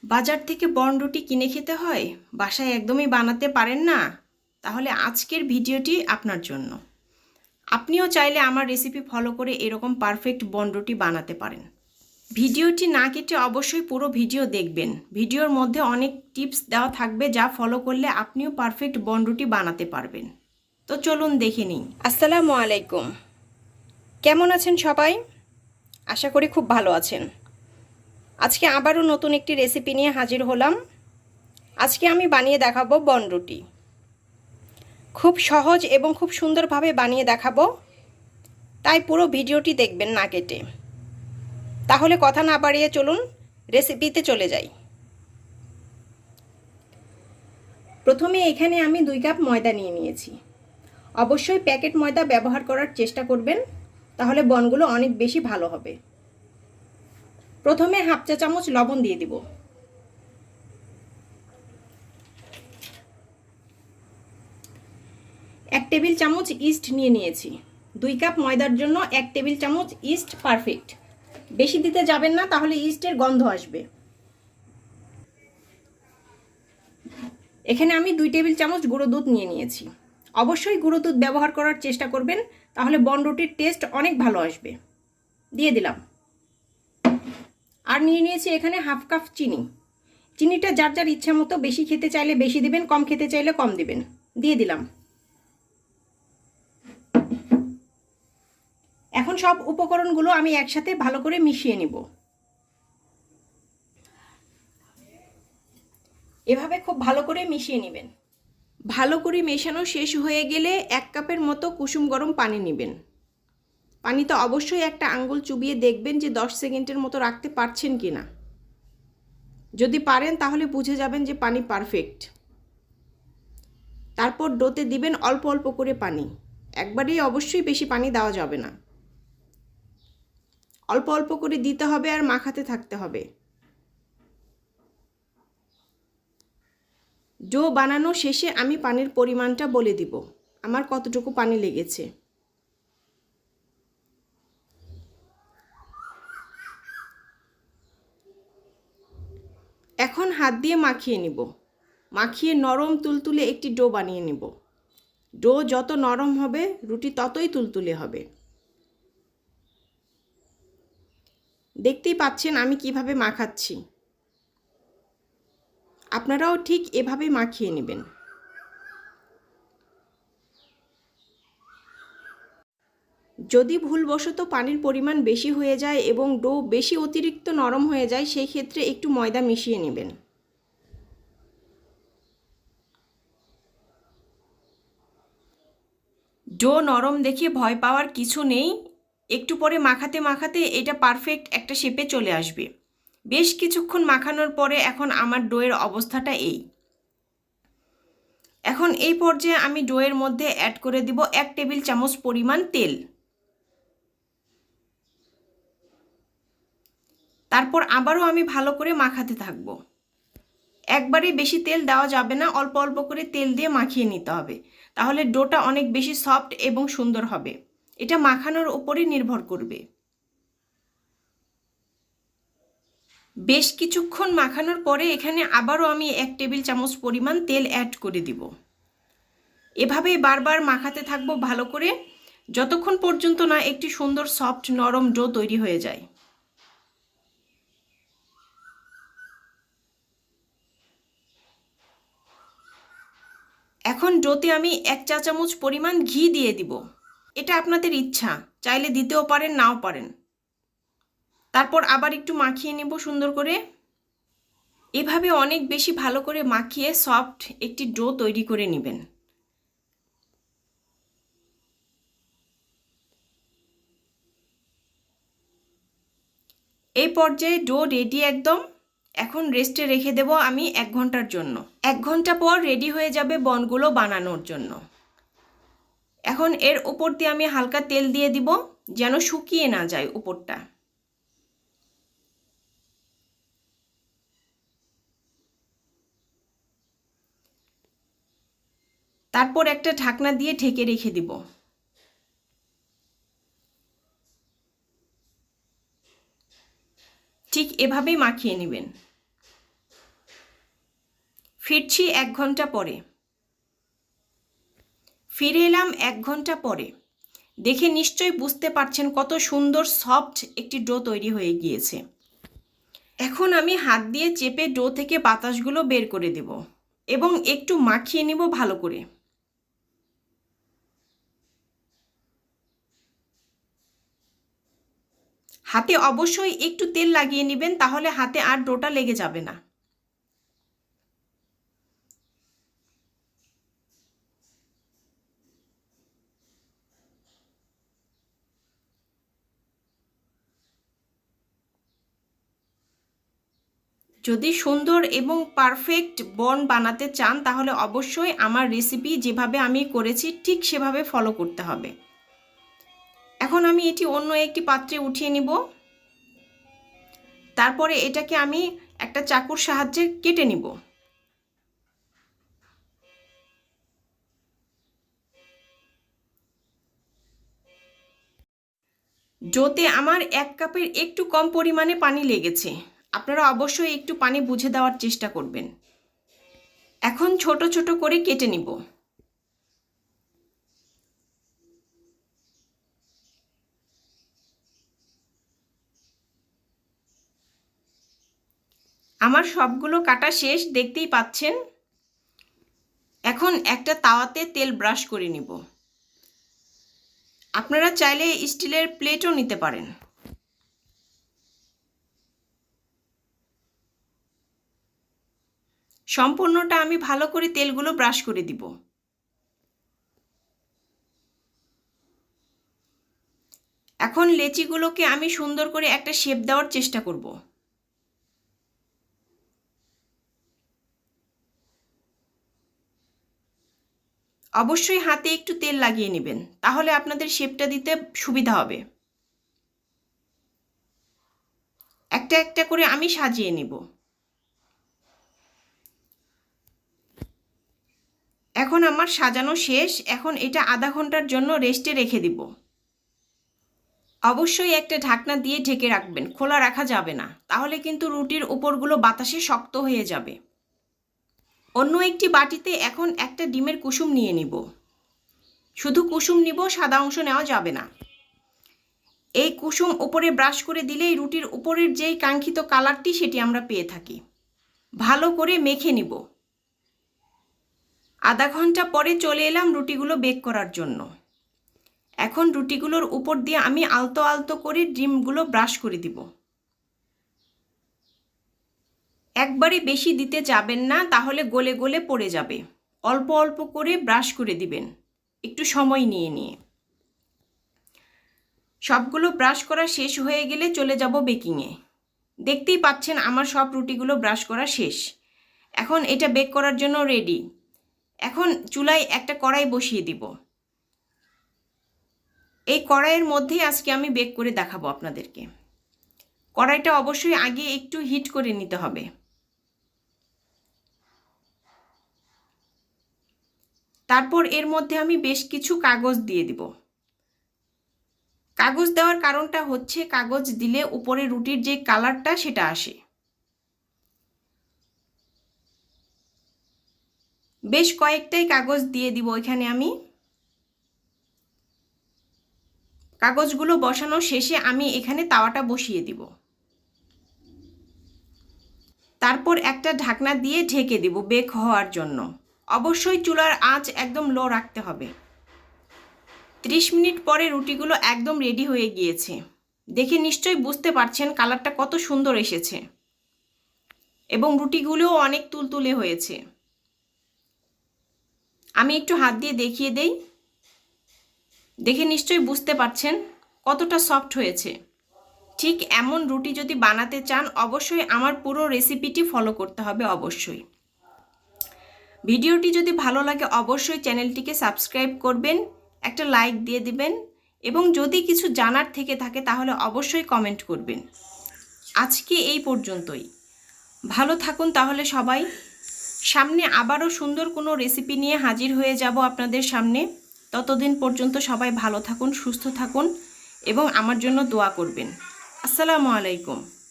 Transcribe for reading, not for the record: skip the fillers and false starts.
বাজার থেকে বনরুটি কিনে খেতে হয়, বাসায় একদমই বানাতে পারেন না? তাহলে আজকের ভিডিওটি আপনার জন্য। আপনিও চাইলে আমার রেসিপি ফলো করে এরকম পারফেক্ট বনরুটি বানাতে পারেন। ভিডিওটি না কেটে অবশ্যই পুরো ভিডিও দেখবেন। ভিডিওর মধ্যে অনেক টিপস দেওয়া থাকবে যা ফলো করলে আপনিও পারফেক্ট বনরুটি বানাতে পারবেন। তো চলুন দেখে নিই। আসসালামু আলাইকুম। কেমন আছেন সবাই? আশা করি খুব ভালো আছেন। আজকে আবারও নতুন একটি রেসিপি নিয়ে হাজির হলাম। আজকে আমি বানিয়ে দেখাবো বনরুটি। খুব সহজ এবং খুব সুন্দরভাবে বানিয়ে দেখাবো, তাই পুরো ভিডিওটি দেখবেন না কেটে। তাহলে কথা না বাড়িয়ে চলুন রেসিপিতে চলে যাই। প্রথমে এখানে আমি 2 কাপ ময়দা নিয়ে নিয়েছি। অবশ্যই প্যাকেট ময়দা ব্যবহার করার চেষ্টা করবেন, তাহলে বনগুলো অনেক বেশি ভালো হবে। প্রথমে হাফ চা চামচ লবণ দিয়ে দিব। 1 টেবিল চামচ ইস্ট নিয়ে নিয়েছি। 2 কাপ ময়দার জন্য 1 টেবিল চামচ ইস্ট পারফেক্ট। বেশি দিতে যাবেন না, তাহলে ইস্টের গন্ধ আসবে। এখানে আমি 2 টেবিল চামচ গুঁড়ো দুধ নিয়ে নিয়েছি। অবশ্যই গুঁড়ো দুধ ব্যবহার করার চেষ্টা করবেন, তাহলে বনরুটির টেস্ট অনেক ভালো আসবে। দিয়ে দিলাম। আর নিয়ে নিয়েছি এখানে হাফ কাপ চিনি। চিনিটা যার যার ইচ্ছা মতো, বেশি খেতে চাইলে বেশি দিবেন, কম খেতে চাইলে কম দিবেন। দিয়ে দিলাম। এখন সব উপকরণগুলো আমি একসাথে ভালো করে মিশিয়ে নিব। এভাবে খুব ভালো করে মিশিয়ে নেবেন। ভালো করে মেশানো শেষ হয়ে গেলে 1 কাপের মতো কুসুম গরম পানি নেবেন। পানিতে অবশ্যই একটা আঙ্গুল চুবিয়ে দেখবেন যে 10 সেকেন্ডের মতো রাখতে পারছেন কিনা। যদি পারেন তাহলে বুঝে যাবেন যে পানি পারফেক্ট। তারপর ডোতে দিবেন অল্প অল্প করে পানি। একবারেই অবশ্যই বেশি পানি দেওয়া যাবে না। অল্প অল্প করে দিতে হবে আর মাখাতে থাকতে হবে। ডো বানানো শেষে আমি পানির পরিমাণটা বলে দিব, আমার কতটুকু পানি লেগেছে। এখন হাত দিয়ে মাখিয়ে নিব। মাখিয়ে নরম তুলতুলে একটি ডো বানিয়ে নিব। ডো যত নরম হবে রুটি ততই তুলতুলে হবে। দেখতেই পাচ্ছেন আমি কিভাবে মাখাচ্ছি। আপনারাও ঠিক এভাবে মাখিয়ে নেবেন। যদি ভুলবশত পানির পরিমাণ বেশি হয়ে যায় এবং ডো বেশি অতিরিক্ত নরম হয়ে যায়, সেই ক্ষেত্রে একটু ময়দা মিশিয়ে নেবেন। ডো নরম দেখে ভয় পাওয়ার কিছু নেই। একটু পরে মাখাতে মাখাতে এটা পারফেক্ট একটা শেপে চলে আসবে। বেশ কিছুক্ষণ মাখানোর পরে এখন আমার ডোয়ের অবস্থাটা এই। এখন এই পর্যায়ে আমি ডোয়ের মধ্যে অ্যাড করে দিব 1 টেবিল চামচ পরিমাণ তেল। তারপর আবারও আমি ভালো করে মাখাতে থাকব। একবারে বেশি তেল দেওয়া যাবে না, অল্প অল্প করে তেল দিয়ে মাখিয়ে নিতে হবে, তাহলে ডোটা অনেক বেশি সফট এবং সুন্দর হবে। এটা মাখানোর উপরে নির্ভর করবে। বেশ কিছুক্ষণ মাখানোর পরে এখানে আবারও আমি 1 টেবিল চামচ পরিমাণ তেল অ্যাড করে দিব। এভাবেই বারবার মাখাতে থাকবো ভালো করে, যতক্ষণ পর্যন্ত না একটি সুন্দর সফট নরম ডো তৈরি হয়ে যায়। এখন ডোতে আমি 1 চা চামচ পরিমাণ ঘি দিয়ে দিব। এটা আপনাদের ইচ্ছা, চাইলে দিতেও পারেন নাও পারেন। তারপর আবার একটু মাখিয়ে নেব সুন্দর করে। এভাবে অনেক বেশি ভালো করে মাখিয়ে সফট একটি ডো তৈরি করে নেবেন। এই পর্যায়ে ডো রেডি একদম। এখন রেস্টে রেখে দেব আমি 1 ঘন্টার জন্য। 1 ঘন্টা পর রেডি হয়ে যাবে বনগুলো বানানোর জন্য। এখন এর উপর দিয়ে আমি হালকা তেল দিয়ে দিব, যেন শুকিয়ে না যায় উপরটা। তারপর একটা ঢাকনা দিয়ে ঢেকে রেখে দিব। ঠিক এভাবেই মাখিয়ে নেবেন। ফিরছি 1 ঘন্টা পরে। ফিরে এলাম 1 ঘন্টা পরে। দেখে নিশ্চয়ই বুঝতে পারছেন কত সুন্দর সফট একটি ডো তৈরি হয়ে গিয়েছে। এখন আমি হাত দিয়ে চেপে ডো থেকে বাতাসগুলো বের করে দেব এবং একটু মাখিয়ে নিব ভালো করে। হাতে অবশ্যই একটু তেল লাগিয়ে নেবেন, তাহলে হাতে আর ডোটা লেগে যাবে না। যদি সুন্দর এবং পারফেক্ট বন বানাতে চান তাহলে অবশ্যই আমার রেসিপি যেভাবে আমি করেছি ঠিক সেভাবে ফলো করতে হবে। এখন আমি এটি অন্য একটি পাত্রে উঠিয়ে নিব। তারপরে এটাকে আমি একটা চাকুর সাহায্যে কেটে নিব। ডোতে আমার 1 কাপের একটু কম পরিমাণে পানি লেগেছে। আপনারা অবশ্যই একটু পানি বুঝে দেওয়ার চেষ্টা করবেন। এখন ছোট ছোট করে কেটে নিব। আমার সবগুলো কাটা শেষ, দেখতেই পাচ্ছেন। এখন একটা তাওয়াতে তেল ব্রাশ করে নিব। আপনারা চাইলে স্টিলের প্লেটও নিতে পারেন। সম্পূর্ণটা আমি ভালো করে তেলগুলো ব্রাশ করে দিব। এখন লেচিগুলোকে আমি সুন্দর করে একটা শেপ দেওয়ার চেষ্টা করব। অবশ্যই হাতে একটু তেল লাগিয়ে নেবেন, তাহলে আপনাদের শেপটা দিতে সুবিধা হবে। একটা একটা করে আমি সাজিয়ে নেব। এখন আমার সাজানো শেষ। এখন এটা আধা ঘন্টার জন্য রেস্টে রেখে দিব। অবশ্যই একটা ঢাকনা দিয়ে ঢেকে রাখবেন, খোলা রাখা যাবে না, তাহলে কিন্তু রুটির উপরগুলো বাতাসে শক্ত হয়ে যাবে। অন্য একটি বাটিতে এখন একটা ডিমের কুসুম নিয়ে নিব। শুধু কুসুম নিব, সাদা অংশ নেওয়া যাবে না। এই কুসুম উপরে ব্রাশ করে দিলেই রুটির উপরের যেই কাঙ্ক্ষিত কালারটি সেটি আমরা পেয়ে থাকি। ভালো করে মেখে নিব। আধা ঘন্টা পরে চলে এলাম রুটিগুলো বেক করার জন্য। এখন রুটিগুলোর উপর দিয়ে আমি আলতো আলতো করে ডিমগুলো ব্রাশ করে দিব। একবারে বেশি দিতে যাবেন না, তাহলে গলে গলে পড়ে যাবে। অল্প অল্প করে ব্রাশ করে দিবেন, একটু সময় নিয়ে নিয়ে। সবগুলো ব্রাশ করা শেষ হয়ে গেলে চলে যাব বেকিংয়ে। দেখতেই পাচ্ছেন আমার সব রুটিগুলো ব্রাশ করা শেষ। এখন এটা বেক করার জন্য রেডি। এখন চুলায় একটা কড়াই বসিয়ে দিব। এই কড়াইয়ের মধ্যেই আজকে আমি বেক করে দেখাবো আপনাদেরকে। কড়াইটা অবশ্যই আগে একটু হিট করে নিতে হবে। তারপর এর মধ্যে আমি বেশ কিছু কাগজ দিয়ে দিব। কাগজ দেওয়ার কারণটা হচ্ছে কাগজ দিলে উপরে রুটির যে কালারটা সেটা আসে। বেশ কয়েকটাই কাগজ দিয়ে দিব এখানে আমি। কাগজগুলো বসানো শেষে আমি এখানে তাওয়াটা বসিয়ে দিব। তারপর একটা ঢাকনা দিয়ে ঢেকে দিব বেক হওয়ার জন্য। অবশ্যই চুলার আঁচ একদম লো রাখতে হবে। 30 মিনিট পরে রুটিগুলো একদম রেডি হয়ে গিয়েছে। দেখে নিশ্চয়ই বুঝতে পারছেন কালারটা কত সুন্দর এসেছে এবং রুটিগুলোও অনেক তুলতুলে হয়েছে। আমি একটু হাত দিয়ে দেখিয়ে দেই। দেখে নিশ্চয়ই বুঝতে পারছেন কতটা সফট হয়েছে। ঠিক এমন রুটি যদি বানাতে চান অবশ্যই আমার পুরো রেসিপিটি ফলো করতে হবে। অবশ্যই ভিডিওটি যদি ভালো লাগে অবশ্যই চ্যানেলটিকে সাবস্ক্রাইব করবেন, একটা লাইক দিয়ে দিবেন এবং যদি কিছু জানার থেকে থাকে তাহলে অবশ্যই কমেন্ট করবেন। আজকে এই পর্যন্তই। ভালো থাকুন তাহলে সবাই। সামনে আবারও সুন্দর কোনো রেসিপি নিয়ে হাজির হয়ে যাব আপনাদের সামনে। ততদিন পর্যন্ত সবাই ভালো থাকুন, সুস্থ থাকুন এবং আমার জন্য দোয়া করবেন। আসসালামু আলাইকুম।